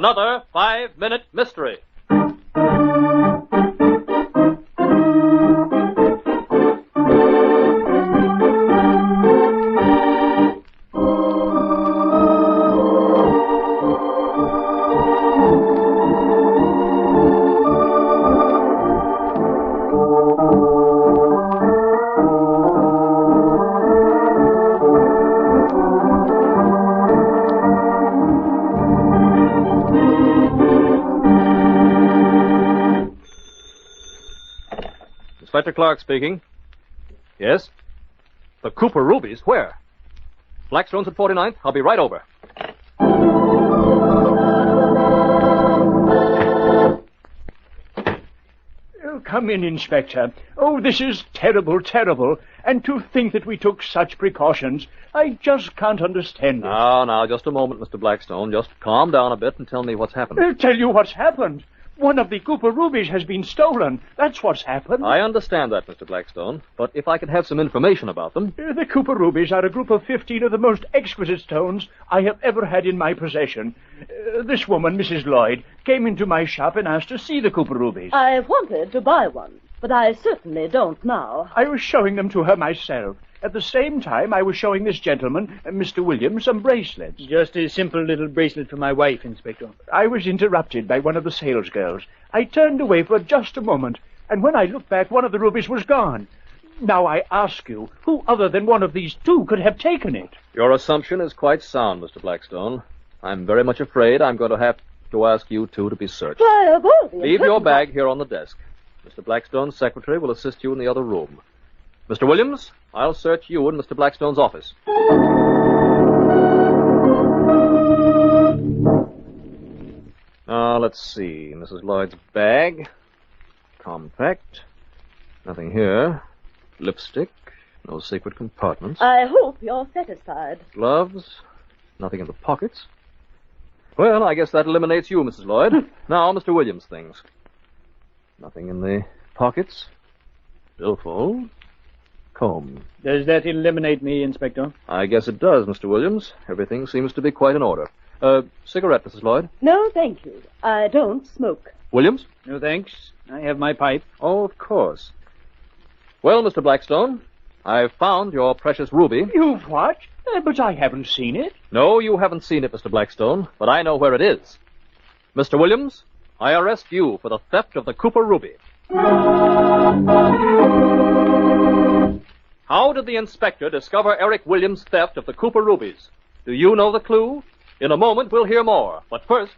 another 5-minute mystery. Inspector Clark speaking. Yes? The Cooper rubies? Where? Blackstone's at 49th. I'll be right over. Oh, come in, Inspector. Oh, this is terrible, terrible. And to think that we took such precautions. I just can't understand it. Now, just a moment, Mr. Blackstone. Just calm down a bit and tell me what's happened. I'll tell you what's happened. One of the Cooper rubies has been stolen. That's what's happened. I understand that, Mr. Blackstone, but if I could have some information about them... The Cooper rubies are a group of 15 of the most exquisite stones I have ever had in my possession. This woman, Mrs. Lloyd, came into my shop and asked to see the Cooper rubies. I wanted to buy one, but I certainly don't now. I was showing them to her myself. At the same time, I was showing this gentleman, Mr. Williams, some bracelets. Just a simple little bracelet for my wife, Inspector. I was interrupted by one of the salesgirls. I turned away for just a moment, and when I looked back, one of the rubies was gone. Now I ask you, who other than one of these two could have taken it? Your assumption is quite sound, Mr. Blackstone. I'm very much afraid I'm going to have to ask you two to be searched. Why, of all the Leave your bag here on the desk. Mr. Blackstone's secretary will assist you in the other room. Mr. Williams, I'll search you in Mr. Blackstone's office. Let's see. Mrs. Lloyd's bag. Compact. Nothing here. Lipstick. No secret compartments. I hope you're satisfied. Gloves. Nothing in the pockets. Well, I guess that eliminates you, Mrs. Lloyd. Now, Mr. Williams' things. Nothing in the pockets. Billfold. Comb. Does that eliminate me, Inspector? I guess it does, Mr. Williams. Everything seems to be quite in order. Cigarette, Mrs. Lloyd? No, thank you. I don't smoke. Williams? No, thanks. I have my pipe. Oh, of course. Well, Mr. Blackstone, I've found your precious ruby. You've what? But I haven't seen it. No, you haven't seen it, Mr. Blackstone, but I know where it is. Mr. Williams, I arrest you for the theft of the Cooper ruby. How did the inspector discover Eric Williams' theft of the Cooper rubies? Do you know the clue? In a moment, we'll hear more. But first...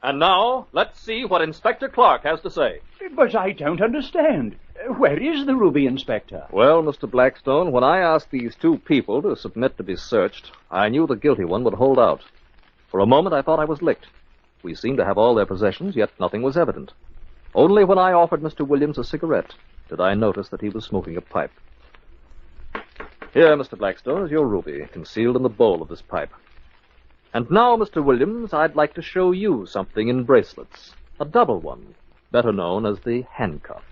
And now, let's see what Inspector Clark has to say. But I don't understand. Where is the ruby, Inspector? Well, Mr. Blackstone, when I asked these two people to submit to be searched, I knew the guilty one would hold out. For a moment, I thought I was licked. We seemed to have all their possessions, yet nothing was evident. Only when I offered Mr. Williams a cigarette did I notice that he was smoking a pipe. Here, Mr. Blackstone, is your ruby, concealed in the bowl of this pipe. And now, Mr. Williams, I'd like to show you something in bracelets. A double one, better known as the handcuff.